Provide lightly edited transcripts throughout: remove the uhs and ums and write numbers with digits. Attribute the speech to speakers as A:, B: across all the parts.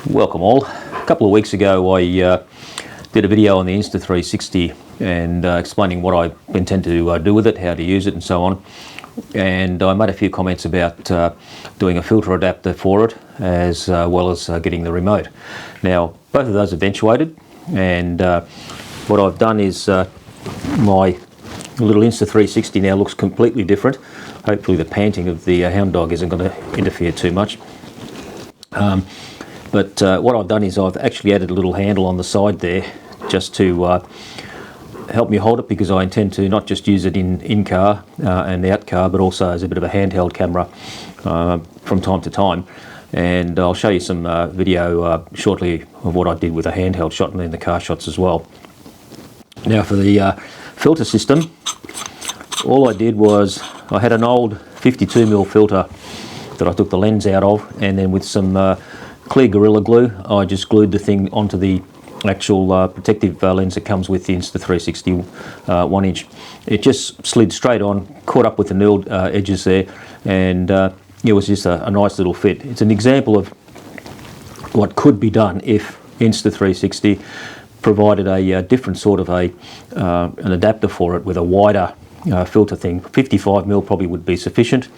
A: Welcome all. A couple of weeks ago I did a video on the Insta360 and explaining what I intend to do with it, how to use it and so on. And I made a few comments about doing a filter adapter for it as well as getting the remote. Now both of those eventuated, and what I've done is my little Insta360 now looks completely different. Hopefully the panting of the hound dog isn't going to interfere too much. But what I've done is I've actually added a little handle on the side there just to help me hold it, because I intend to not just use it in car and out car, but also as a bit of a handheld camera from time to time. And I'll show you some video shortly of what I did with a handheld shot and then the car shots as well. Now for the filter system, all I did was I had an old 52mm filter that I took the lens out of, and then with some clear Gorilla Glue I just glued the thing onto the actual protective lens that comes with the Insta360 1-inch. It just slid straight on, caught up with the knurled edges there, and it was just a nice little fit. It's an example of what could be done if Insta360 provided a different sort of an adapter for it with a wider filter thing. 55mm probably would be sufficient.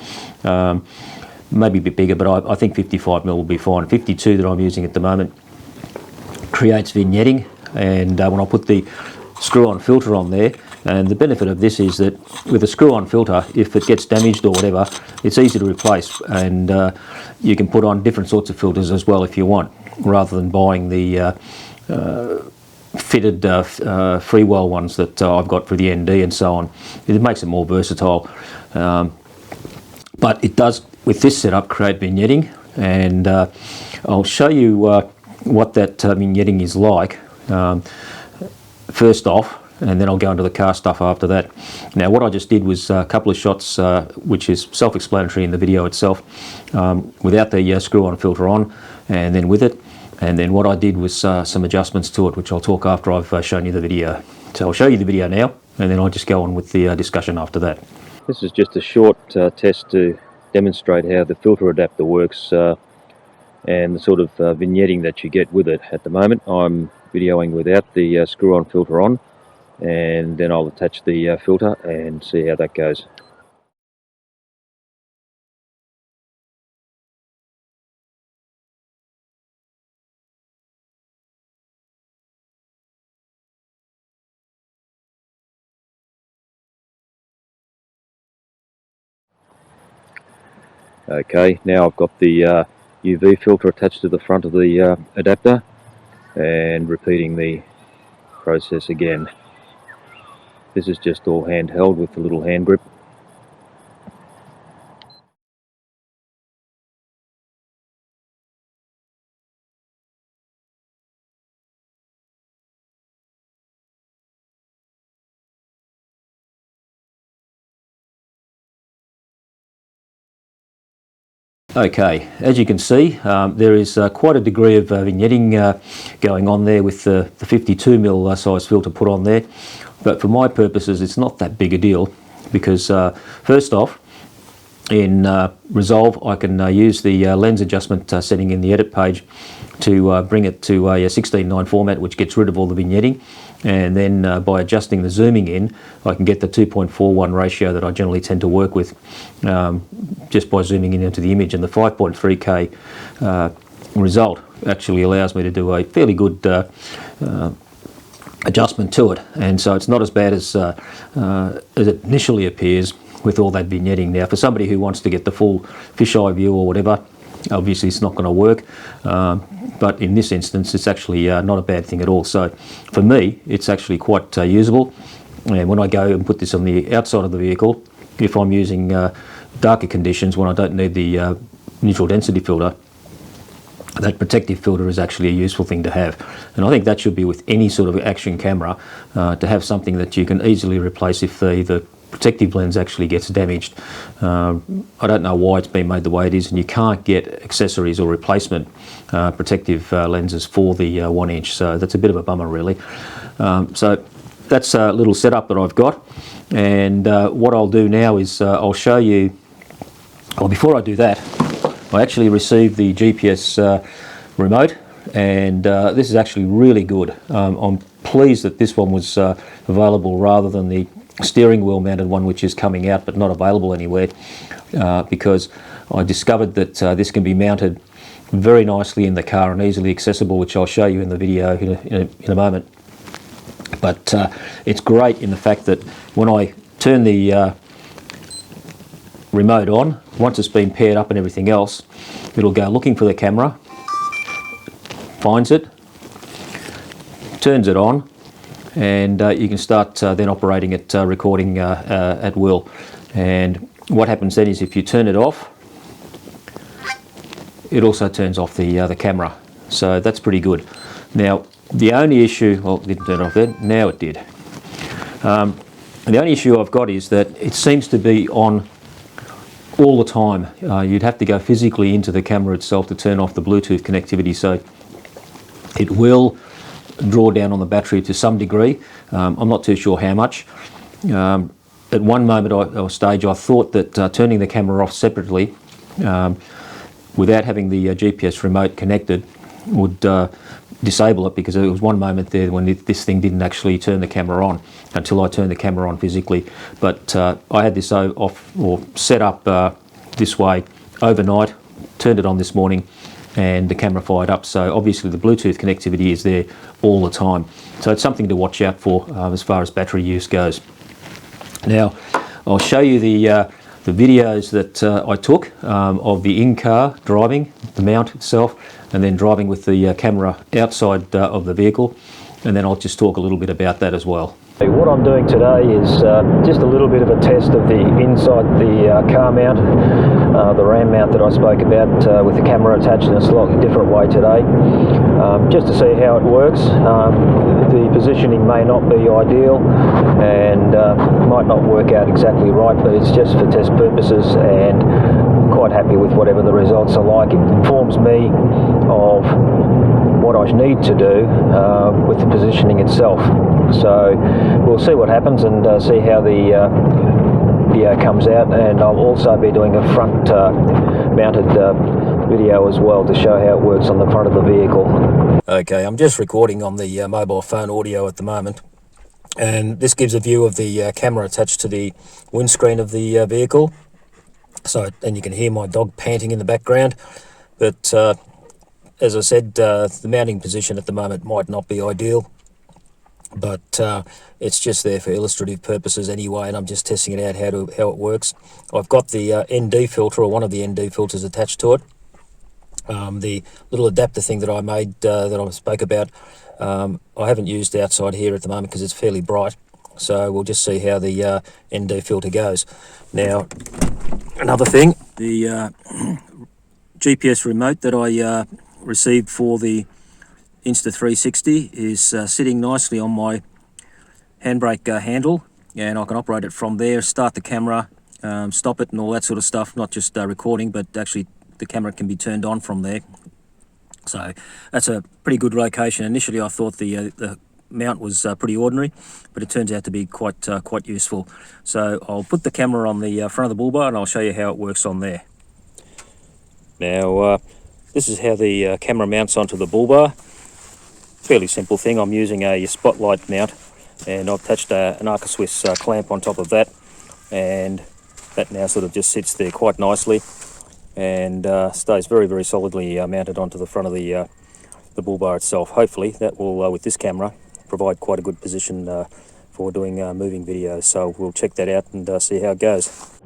A: Maybe a bit bigger, but I think 55mm will be fine. 52 that I'm using at the moment creates vignetting, and when I put the screw-on filter on there, and the benefit of this is that with a screw-on filter, if it gets damaged or whatever, it's easy to replace, and you can put on different sorts of filters as well if you want, rather than buying the fitted freewell ones that I've got for the ND and so on. It makes it more versatile, but it does, with this setup, create vignetting, and I'll show you what that vignetting is like first off, and then I'll go into the car stuff after that. Now what I just did was a couple of shots which is self-explanatory in the video itself, without the screw-on filter on, and then with it, and then what I did was some adjustments to it, which I'll talk after I've shown you the video. So I'll show you the video now, and then I'll just go on with the discussion after that. This is just a short test to demonstrate how the filter adapter works and the sort of vignetting that you get with it. At the moment I'm videoing without the screw-on filter on, and then I'll attach the filter and see how that goes. Okay, now I've got the UV filter attached to the front of the adapter, and repeating the process again. This is just all handheld with the little hand grip. Okay, as you can see, there is quite a degree of vignetting going on there with the 52mm size filter put on there, but for my purposes it's not that big a deal, because first off, in Resolve I can use the lens adjustment setting in the edit page to bring it to a 16:9 format, which gets rid of all the vignetting, and then by adjusting the zooming in I can get the 2.41 ratio that I generally tend to work with, just by zooming in into the image, and the 5.3K result actually allows me to do a fairly good adjustment to it, and so it's not as bad as it initially appears with all that vignetting. Now for somebody who wants to get the full fisheye view or whatever, obviously it's not going to work, but in this instance it's actually not a bad thing at all. So for me it's actually quite usable, and when I go and put this on the outside of the vehicle, if I'm using darker conditions when I don't need the neutral density filter, that protective filter is actually a useful thing to have. And I think that should be with any sort of action camera, to have something that you can easily replace if the protective lens actually gets damaged. I don't know why it's been made the way it is, and you can't get accessories or replacement protective lenses for the 1-inch, so that's a bit of a bummer really. So that's a little setup that I've got, and what I'll do now is I'll show you, well before I do that, I actually received the GPS remote and this is actually really good. I'm pleased that this one was available rather than the steering wheel mounted one, which is coming out but not available anywhere, because I discovered that this can be mounted very nicely in the car and easily accessible, which I'll show you in the video in a moment. But it's great in the fact that when I turn the remote on, once it's been paired up and everything else, it'll go looking for the camera, finds it, turns it on, and you can start then operating it, recording at will. And what happens then is if you turn it off, it also turns off the camera. So that's pretty good. Now the only issue, well, it didn't turn off then, now it did. And the only issue I've got is that it seems to be on all the time. You'd have to go physically into the camera itself to turn off the Bluetooth connectivity, so it will draw down on the battery to some degree. I'm not too sure how much. At one moment or stage I thought that turning the camera off separately without having the GPS remote connected would disable it, because there was one moment there when this thing didn't actually turn the camera on until I turned the camera on physically. But I had this off or set up this way overnight, turned it on this morning, and the camera fired up. So obviously the Bluetooth connectivity is there all the time. So it's something to watch out for as far as battery use goes. Now I'll show you the videos that I took of the in-car driving, the mount itself, and then driving with the camera outside of the vehicle, and then I'll just talk a little bit about that as well. What I'm doing today is just a little bit of a test of the inside the car mount, the RAM mount that I spoke about with the camera attached in a slightly different way today, just to see how it works. The positioning may not be ideal and might not work out exactly right, but it's just for test purposes, and I'm quite happy with whatever the results are like. It informs me of what I need to do with the positioning itself. So we'll see what happens and see how the video comes out, and I'll also be doing a front mounted video as well to show how it works on the front of the vehicle. Okay, I'm just recording on the mobile phone audio at the moment, and this gives a view of the camera attached to the windscreen of the vehicle. So, and you can hear my dog panting in the background, but as I said, the mounting position at the moment might not be ideal, but it's just there for illustrative purposes anyway, and I'm just testing it out how it works. I've got the ND filter, or one of the ND filters, attached to it. The little adapter thing that I made that I spoke about, I haven't used outside here at the moment because it's fairly bright, so we'll just see how the ND filter goes. Now, another thing, the GPS remote that I received for the Insta360 is sitting nicely on my handbrake handle, and I can operate it from there, start the camera, stop it and all that sort of stuff, not just recording, but actually the camera can be turned on from there. So that's a pretty good location. Initially I thought the mount was pretty ordinary, but it turns out to be quite useful. So I'll put the camera on the front of the bull bar and I'll show you how it works on there. Now this is how the camera mounts onto the bull bar. Fairly simple thing. I'm using a spotlight mount, and I've attached an Arca Swiss clamp on top of that, and that now sort of just sits there quite nicely and stays very solidly mounted onto the front of the bull bar itself. Hopefully that will, with this camera, provide quite a good position for doing moving videos. So we'll check that out and see how it goes.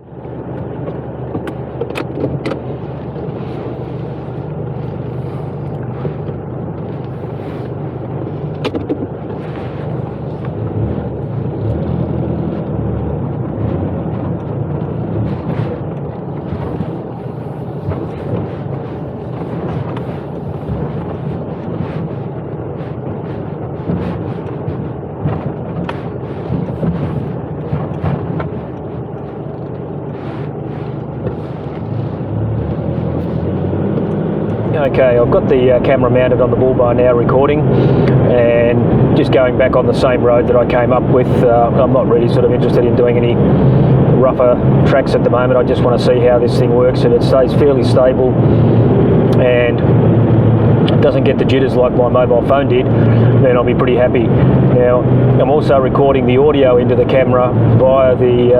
A: Okay, I've got the camera mounted on the bull bar now, recording, and just going back on the same road that I came up with. I'm not really sort of interested in doing any rougher tracks at the moment. I just want to see how this thing works, and it stays fairly stable and doesn't get the jitters like my mobile phone did, then I'll be pretty happy. Now, I'm also recording the audio into the camera via the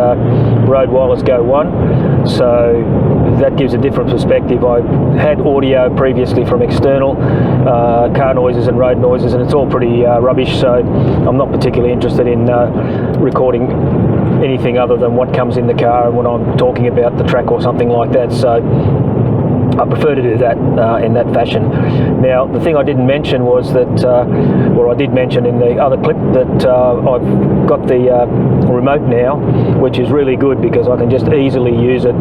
A: Rode Wireless Go 1, so that gives a different perspective. I had audio previously from external car noises and road noises, and it's all pretty rubbish, so I'm not particularly interested in recording anything other than what comes in the car when I'm talking about the track or something like that. So I prefer to do that in that fashion. Now, the thing I didn't mention was that, or I did mention in the other clip, that I've got the remote now, which is really good because I can just easily use it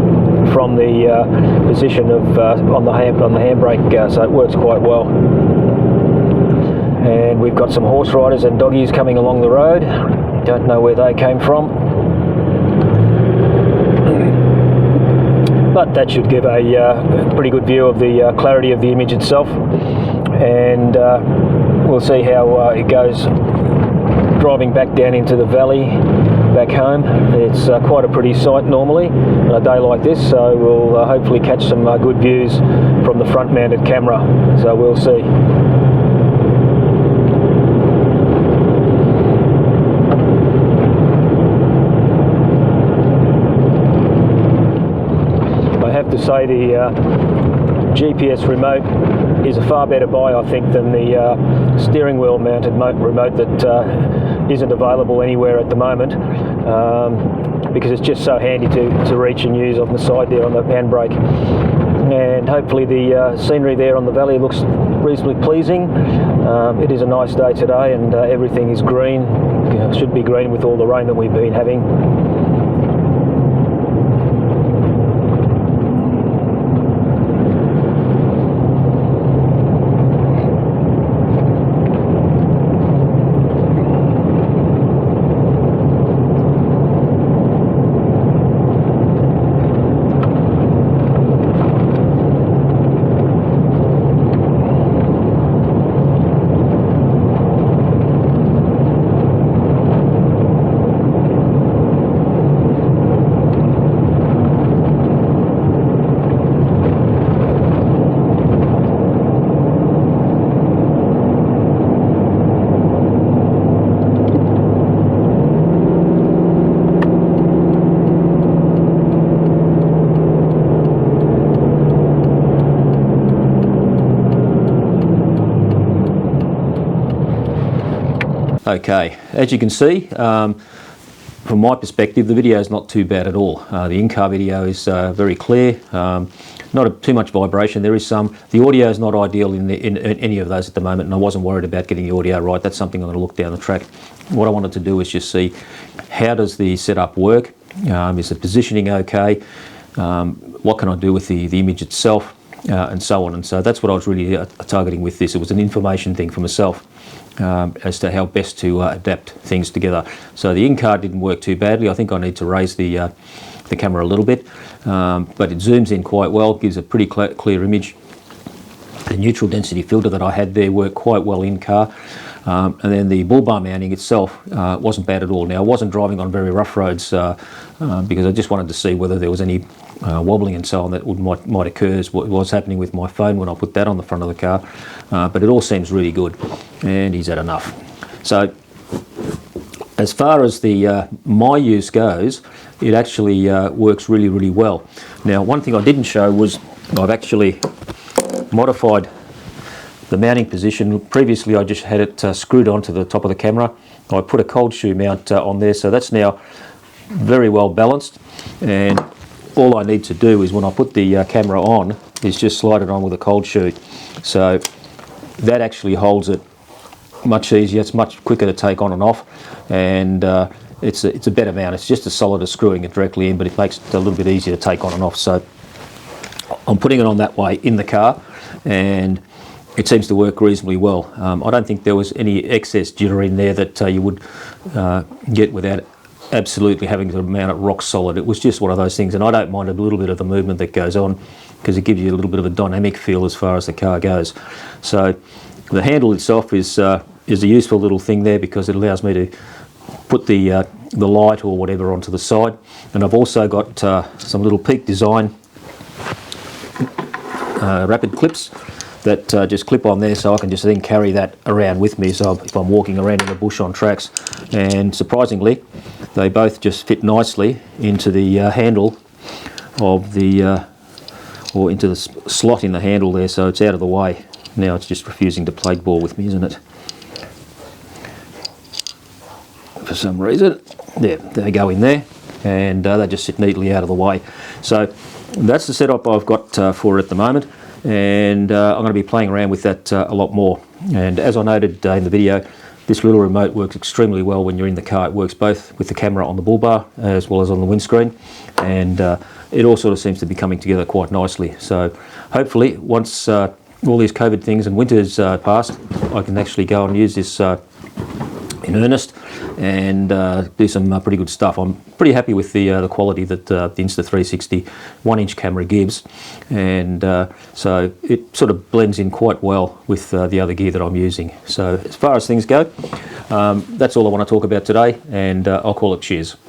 A: from the position of on the handbrake, so it works quite well. And we've got some horse riders and doggies coming along the road. Don't know where they came from. But that should give a pretty good view of the clarity of the image itself, and we'll see how it goes driving back down into the valley back home. It's quite a pretty sight normally on a day like this, so we'll hopefully catch some good views from the front mounted camera, so we'll see. To say the GPS remote is a far better buy, I think, than the steering wheel mounted remote that isn't available anywhere at the moment, because it's just so handy to reach and use on the side there on the handbrake. And hopefully the scenery there on the valley looks reasonably pleasing. It is a nice day today, and everything is green. Should be green with all the rain that we've been having. Okay, as you can see, from my perspective, the video is not too bad at all. The in-car video is very clear, not too much vibration. There is some. The audio is not ideal in any of those at the moment, and I wasn't worried about getting the audio right. That's something I'm going to look down the track. What I wanted to do is just see how does the setup work. Is the positioning okay? What can I do with the image itself, and so on. And so that's what I was really targeting with this. It was an information thing for myself. As to how best to adapt things together. So the in-car didn't work too badly. I think I need to raise the camera a little bit, but it zooms in quite well, gives a pretty clear image. The neutral density filter that I had there worked quite well in-car, and then the bull bar mounting itself wasn't bad at all. Now, I wasn't driving on very rough roads because I just wanted to see whether there was any wobbling and so on that might occur, as what was happening with my phone when I put that on the front of the car. But it all seems really good, and he's had enough. So as far as the my use goes, it actually works really, really well. Now, one thing I didn't show was I've actually modified the mounting position. Previously, I just had it screwed onto the top of the camera. I put a cold shoe mount on there, so that's now very well balanced, and all I need to do is when I put the camera on is just slide it on with a cold shoe. So that actually holds it much easier. It's much quicker to take on and off, and it's a better mount. It's just as solid as screwing it directly in, but it makes it a little bit easier to take on and off. So I'm putting it on that way in the car, and it seems to work reasonably well. I don't think there was any excess jitter in there that you would get without absolutely having to mount it rock solid. It was just one of those things, and I don't mind a little bit of the movement that goes on because it gives you a little bit of a dynamic feel as far as the car goes. So the handle itself is a useful little thing there because it allows me to put the light or whatever onto the side, and I've also got some little Peak Design rapid clips that just clip on there, so I can just then carry that around with me, so if I'm walking around in the bush on tracks. And surprisingly, they both just fit nicely into the handle of the or into the slot in the handle there, so it's out of the way. Now it's just refusing to plate ball with me, isn't it? For some reason. There, they go in there, and they just sit neatly out of the way. So that's the setup I've got for it at the moment, and I'm going to be playing around with that a lot more. And as I noted in the video, this little remote works extremely well when you're in the car. It works both with the camera on the bull bar as well as on the windscreen, and it all sort of seems to be coming together quite nicely. So hopefully once all these COVID things and winter's passed, I can actually go and use this in earnest and do some pretty good stuff. I'm pretty happy with the quality that the Insta360 1-inch camera gives, and so it sort of blends in quite well with the other gear that I'm using. So as far as things go, that's all I want to talk about today, and I'll call it cheers.